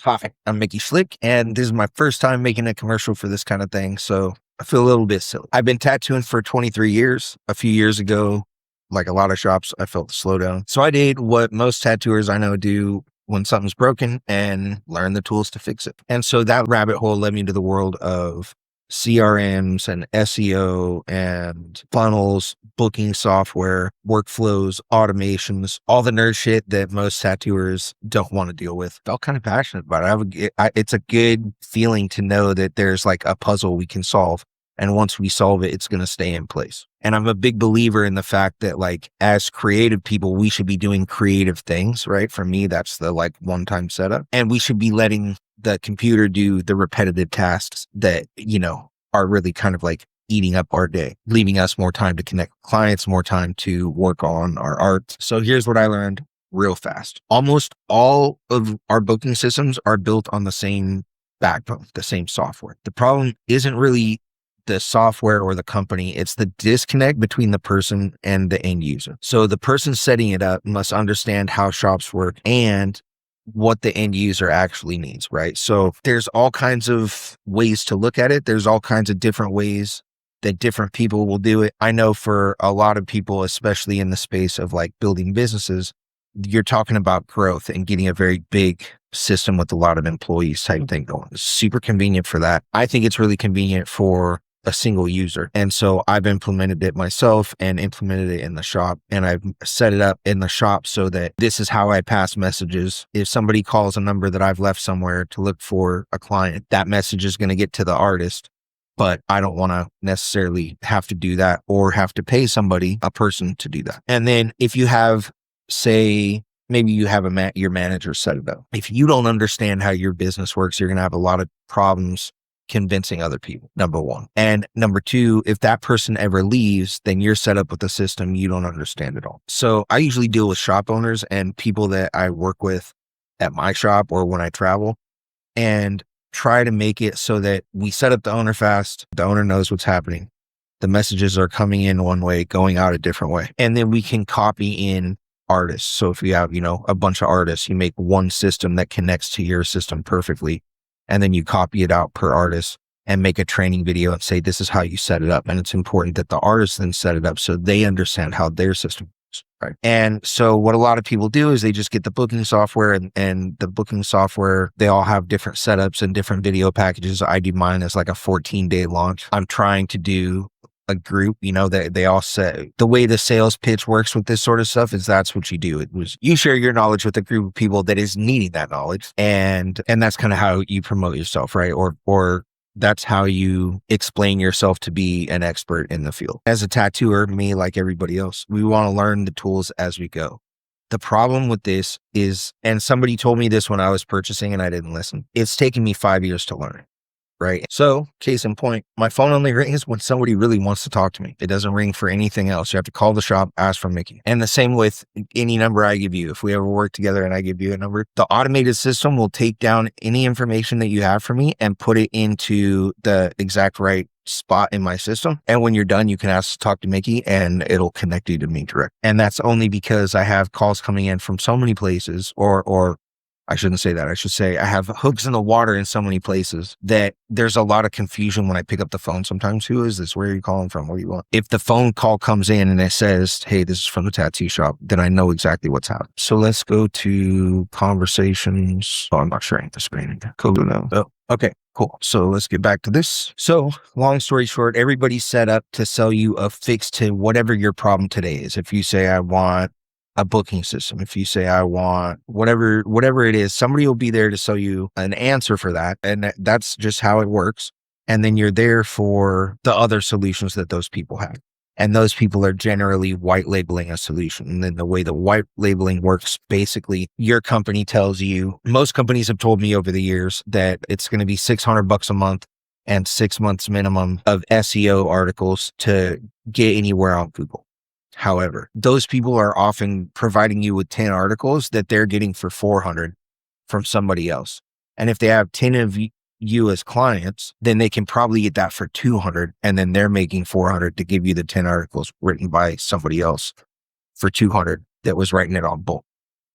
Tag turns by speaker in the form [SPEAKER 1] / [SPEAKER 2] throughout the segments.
[SPEAKER 1] Hi, I'm Mickey Schlick, and this is my first time making a commercial for this kind of thing, so I feel a little bit silly. I've been tattooing for 23 years. A few years ago, like a lot of shops, I felt the slowdown. So I did what most tattooers I know do when something's broken and learn the tools to fix it. And so that rabbit hole led me to the world of CRMs and SEO and funnels, booking software, workflows, automations, all the nerd shit that most tattooers don't want to deal with. Felt kind of passionate about it. It's a good feeling to know that there's like a puzzle we can solve. And once we solve it, it's going to stay in place. And I'm a big believer in the fact that like as creative people, we should be doing creative things, right? For me, that's the like one-time setup. And we should be letting the computer do the repetitive tasks that, are really kind of like eating up our day, leaving us more time to connect with clients, more time to work on our art. So here's what I learned real fast. Almost all of our booking systems are built on the same backbone, the same software. The problem isn't really the software or the company, it's the disconnect between the person and the end user. So the person setting it up must understand how shops work and what the end user actually needs, right? So there's all kinds of ways to look at it. There's all kinds of different ways that different people will do it. I know for a lot of people, especially in the space of like building businesses, you're talking about growth and getting a very big system with a lot of employees type thing going. It's super convenient for that. I think it's really convenient for a single user. And so I've implemented it myself and implemented it in the shop, and I've set it up in the shop so that this is how I pass messages. If somebody calls a number that I've left somewhere to look for a client, that message is going to get to the artist, but I don't want to necessarily have to do that or have to pay somebody, a person to do that. And then if you have, say, maybe you have your manager set it up. If you don't understand how your business works, you're going to have a lot of problems convincing other people, number one. And number two, if that person ever leaves, then you're set up with a system you don't understand at all. So I usually deal with shop owners and people that I work with at my shop or when I travel, and try to make it so that we set up the owner fast. The owner knows what's happening. The messages are coming in one way, going out a different way. And then we can copy in artists. So if you have, a bunch of artists, you make one system that connects to your system perfectly. And then you copy it out per artist and make a training video and say, this is how you set it up. And it's important that the artist then set it up so they understand how their system works, right? And so what a lot of people do is they just get the booking software and the booking software, they all have different setups and different video packages. I do mine as like a 14-day launch. I'm trying to do a group, that they all say the way the sales pitch works with this sort of stuff is that's what you do. It was you share your knowledge with a group of people that is needing that knowledge. And that's kind of how you promote yourself, right? Or that's how you explain yourself to be an expert in the field. As a tattooer, me, like everybody else, we want to learn the tools as we go. The problem with this is, and somebody told me this when I was purchasing and I didn't listen, it's taken me 5 years to learn. Right. So case in point, my phone only rings when somebody really wants to talk to me. It doesn't ring for anything else. You have to call the shop, ask for Mickey. And the same with any number I give you. If we ever work together and I give you a number, the automated system will take down any information that you have for me and put it into the exact right spot in my system. And when you're done, you can ask to talk to Mickey and it'll connect you to me direct. And that's only because I have calls coming in from so many places, or I shouldn't say that. I should say I have hooks in the water in so many places that there's a lot of confusion when I pick up the phone sometimes. Who is this? Where are you calling from? What do you want? If the phone call comes in and it says, hey, this is from the tattoo shop, then I know exactly what's happening. So let's go to conversations. Oh, I'm not sharing the screen. Cool. No. Oh, okay. Cool. So let's get back to this. So long story short, everybody's set up to sell you a fix to whatever your problem today is. If you say, I want a booking system, if you say I want whatever it is, somebody will be there to sell you an answer for that. And that's just how it works. And then you're there for the other solutions that those people have. And those people are generally white labeling a solution. And then the way the white labeling works, basically your company tells you, most companies have told me over the years that it's going to be $600 a month and 6 months minimum of SEO articles to get anywhere on Google. However, those people are often providing you with 10 articles that they're getting for 400 from somebody else. And if they have 10 of you as clients, then they can probably get that for 200. And then they're making 400 to give you the 10 articles written by somebody else for 200 that was writing it on bulk.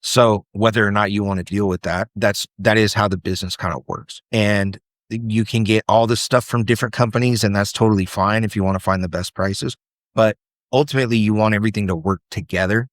[SPEAKER 1] So whether or not you want to deal with that, that is how the business kind of works. And you can get all this stuff from different companies, and that's totally fine if you want to find the best prices. But ultimately, you want everything to work together,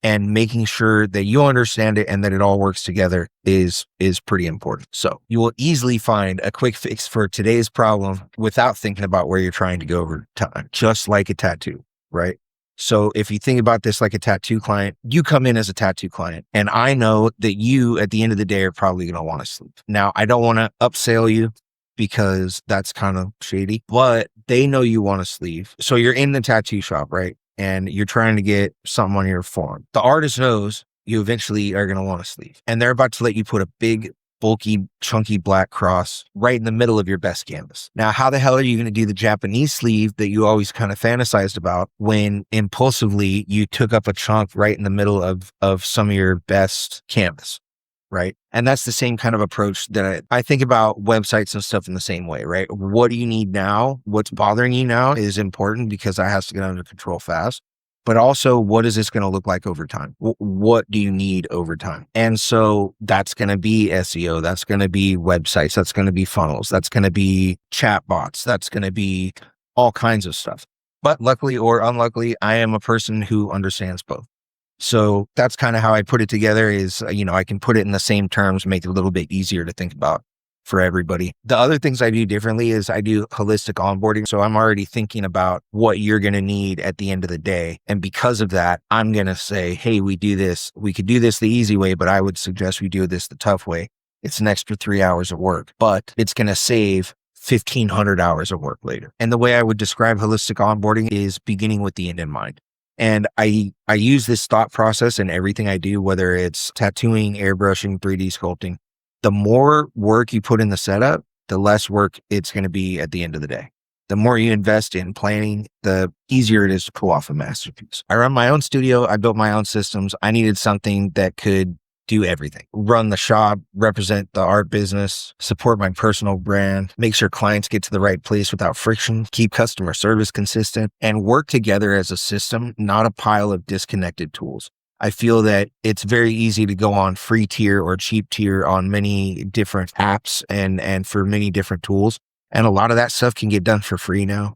[SPEAKER 1] and making sure that you understand it and that it all works together is pretty important. So you will easily find a quick fix for today's problem without thinking about where you're trying to go over time, just like a tattoo, right? So if you think about this like a tattoo client, you come in as a tattoo client, and I know that you at the end of the day are probably going to want to sleep. Now, I don't want to upsell you because that's kind of shady, but they know you want to sleeve. So you're in the tattoo shop, right? And you're trying to get something on your form. The artist knows you eventually are going to want to sleeve, and they're about to let you put a big, bulky, chunky black cross right in the middle of your best canvas. Now, how the hell are you going to do the Japanese sleeve that you always kind of fantasized about when impulsively you took up a chunk right in the middle of some of your best canvas? Right. And that's the same kind of approach that I think about websites and stuff in the same way, right? What do you need now? What's bothering you now is important because that has to get under control fast. But also, what is this going to look like over time? What do you need over time? And so that's going to be SEO. That's going to be websites. That's going to be funnels. That's going to be chat bots. That's going to be all kinds of stuff. But luckily or unluckily, I am a person who understands both. So that's kind of how I put it together is, I can put it in the same terms, make it a little bit easier to think about for everybody. The other things I do differently is I do holistic onboarding. So I'm already thinking about what you're going to need at the end of the day. And because of that, I'm going to say, hey, we could do this the easy way, but I would suggest we do this the tough way. It's an extra 3 hours of work, but it's going to save 1,500 hours of work later. And the way I would describe holistic onboarding is beginning with the end in mind. And I use this thought process in everything I do, whether it's tattooing, airbrushing, 3D sculpting. The more work you put in the setup, the less work it's going to be at the end of the day. The more you invest in planning, the easier it is to pull off a masterpiece. I run my own studio. I built my own systems. I needed something that could do everything: run the shop, represent the art business, support my personal brand, make sure clients get to the right place without friction, keep customer service consistent, and work together as a system, not a pile of disconnected tools. I feel that it's very easy to go on free tier or cheap tier on many different apps and for many different tools. And a lot of that stuff can get done for free now.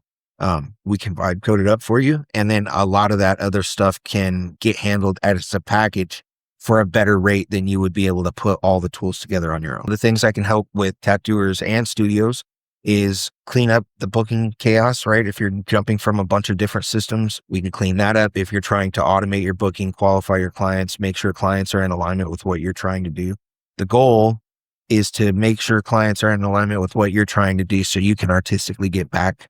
[SPEAKER 1] We can vibe code it up for you. And then a lot of that other stuff can get handled as a package for a better rate than you would be able to put all the tools together on your own. The things I can help with tattooers and studios is clean up the booking chaos, right? If you're jumping from a bunch of different systems, we can clean that up. If you're trying to automate your booking, qualify your clients, make sure clients are in alignment with what you're trying to do. The goal is to make sure clients are in alignment with what you're trying to do so you can artistically get back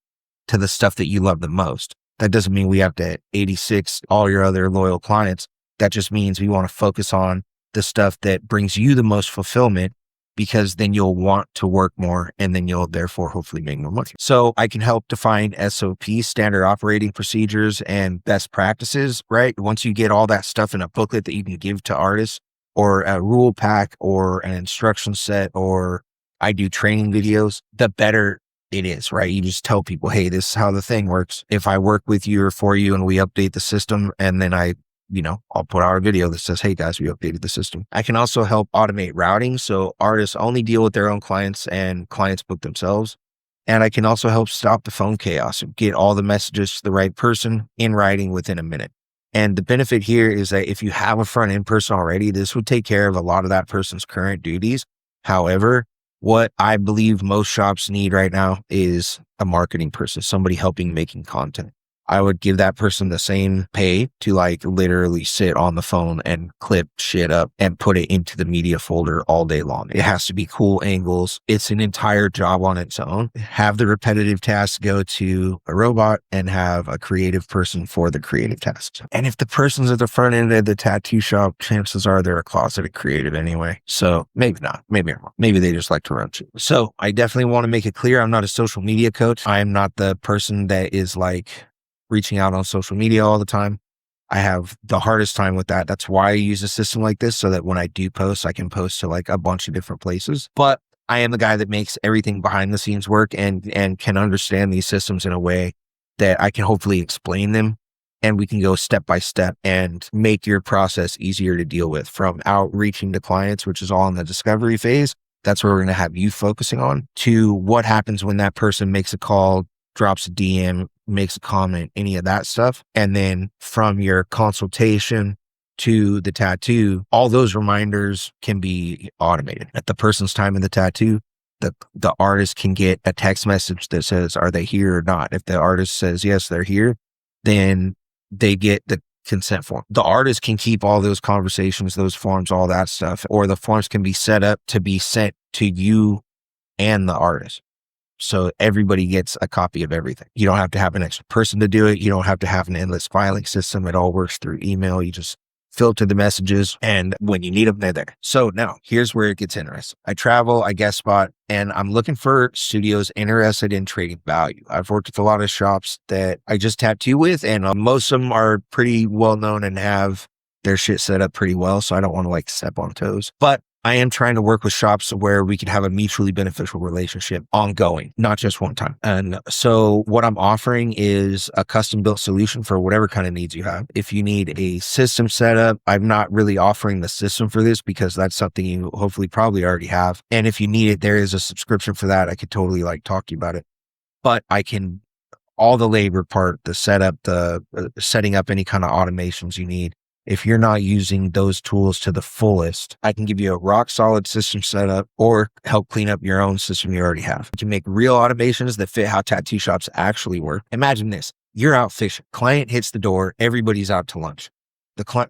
[SPEAKER 1] to the stuff that you love the most. That doesn't mean we have to 86 all your other loyal clients. That just means we want to focus on the stuff that brings you the most fulfillment, because then you'll want to work more and then you'll therefore hopefully make more money. So I can help define SOPs, standard operating procedures, and best practices, right? Once you get all that stuff in a booklet that you can give to artists, or a rule pack or an instruction set, or I do training videos, the better it is, right? You just tell people, hey, this is how the thing works. If I work with you or for you and we update the system, and then I'll put out a video that says, hey guys, we updated the system. I can also help automate routing. So artists only deal with their own clients and clients book themselves. And I can also help stop the phone chaos and get all the messages to the right person in writing within a minute. And the benefit here is that if you have a front end person already, this would take care of a lot of that person's current duties. However, what I believe most shops need right now is a marketing person, somebody helping making content. I would give that person the same pay to literally sit on the phone and clip shit up and put it into the media folder all day long. It has to be cool angles. It's an entire job on its own. Have the repetitive tasks go to a robot and have a creative person for the creative tasks. And if the person's at the front end of the tattoo shop, chances are they're a closeted creative anyway. So maybe not. Maybe I'm wrong. Maybe they just like to run shit. So I definitely want to make it clear, I'm not a social media coach. I'm not the person that is reaching out on social media all the time. I have the hardest time with that. That's why I use a system like this, so that when I do post, I can post to a bunch of different places. But I am the guy that makes everything behind the scenes work and can understand these systems in a way that I can hopefully explain them and we can go step by step and make your process easier to deal with, from outreaching to clients, which is all in the discovery phase. That's where we're going to have you focusing on, to what happens when that person makes a call, drops a DM, makes a comment, any of that stuff. And then from your consultation to the tattoo, all those reminders can be automated. At the person's time in the tattoo, the artist can get a text message that says, are they here or not? If the artist says, yes, they're here, then they get the consent form. The artist can keep all those conversations, those forms, all that stuff, or the forms can be set up to be sent to you and the artist. So everybody gets a copy of everything. You don't have to have an extra person to do it. You don't have to have an endless filing system. It all works through email. You just filter the messages, and when you need them, they're there. So now here's where it gets interesting. I travel, I guest spot, and I'm looking for studios interested in trading value. I've worked with a lot of shops that I just tattoo with, and most of them are pretty well known and have their shit set up pretty well. So I don't want to like step on toes, but I am trying to work with shops where we can have a mutually beneficial relationship ongoing, not just one time. And so what I'm offering is a custom built solution for whatever kind of needs you have. If you need a system set up, I'm not really offering the system for this because that's something you hopefully probably already have. And if you need it, there is a subscription for that. I could totally like talk to you about it, but I can, all the labor part, the setup, the setting up any kind of automations you need. If you're not using those tools to the fullest, I can give you a rock solid system setup or help clean up your own system you already have. You can make real automations that fit how tattoo shops actually work. Imagine this. You're out fishing. Client hits the door. Everybody's out to lunch.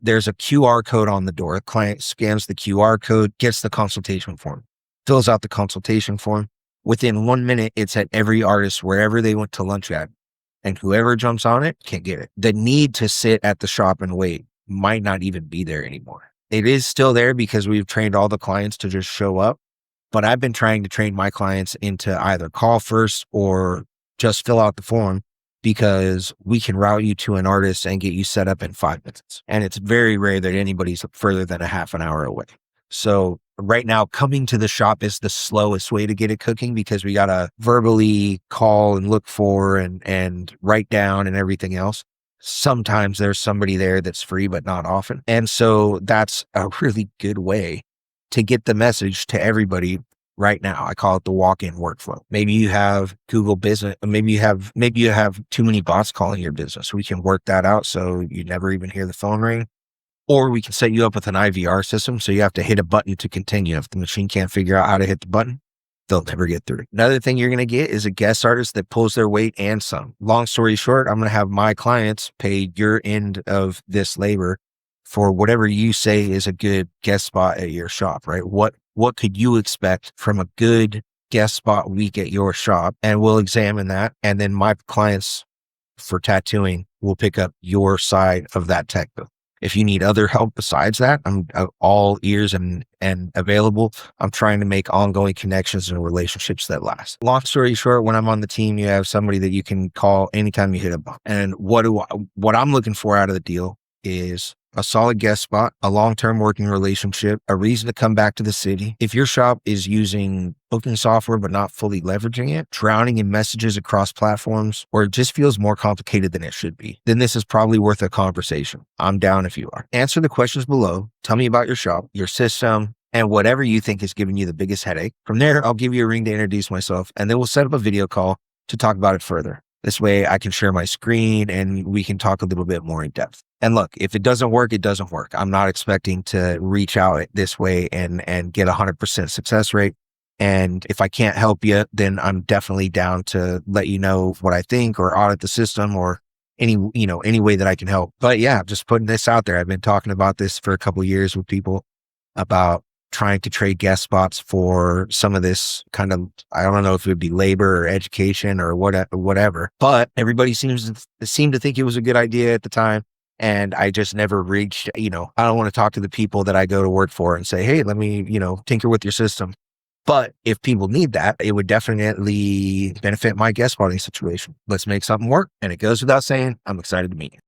[SPEAKER 1] There's a QR code on the door. The client scans the QR code, gets the consultation form, fills out the consultation form. Within 1 minute, it's at every artist wherever they went to lunch at. And whoever jumps on it can get it. The need to sit at the shop and wait might not even be there anymore. It is still there because we've trained all the clients to just show up, but I've been trying to train my clients into either call first or just fill out the form, because we can route you to an artist and get you set up in 5 minutes. And it's very rare that anybody's further than a half an hour away. So right now, coming to the shop is the slowest way to get it cooking, because we got to verbally call and look for and write down and everything else. Sometimes there's somebody there that's free, but not often. And so that's a really good way to get the message to everybody right now. I call it the walk-in workflow. Maybe you have Google Business, maybe you have too many bots calling your business. We can work that out so you never even hear the phone ring. Or we can set you up with an IVR system, so you have to hit a button to continue. If the machine can't figure out how to hit the button, they'll never get through. Another thing you're going to get is a guest artist that pulls their weight and some. Long story short, I'm going to have my clients pay your end of this labor for whatever you say is a good guest spot at your shop, right? What could you expect from a good guest spot week at your shop? And we'll examine that. And then my clients for tattooing will pick up your side of that tech bill. If you need other help besides that, I'm all ears and available. I'm trying to make ongoing connections and relationships that last. Long story short, when I'm on the team, you have somebody that you can call anytime you hit a bump. And what I'm looking for out of the deal is a solid guest spot, a long-term working relationship, a reason to come back to the city. If your shop is using booking software but not fully leveraging it, drowning in messages across platforms, or it just feels more complicated than it should be, then this is probably worth a conversation. I'm down if you are. Answer the questions below. Tell me about your shop, your system, and whatever you think is giving you the biggest headache. From there, I'll give you a ring to introduce myself, and then we'll set up a video call to talk about it further. This way I can share my screen and we can talk a little bit more in depth. And look, if it doesn't work, it doesn't work. I'm not expecting to reach out this way and get 100% success rate. And if I can't help you, then I'm definitely down to let you know what I think or audit the system or any way that I can help. But yeah, just putting this out there. I've been talking about this for a couple of years with people about trying to trade guest spots for some of this kind of, I don't know if it would be labor or education or whatever, but everybody seemed to think it was a good idea at the time. And I just never reached, I don't want to talk to the people that I go to work for and say, hey, let me, tinker with your system. But if people need that, it would definitely benefit my guest spotting situation. Let's make something work. And it goes without saying, I'm excited to meet you.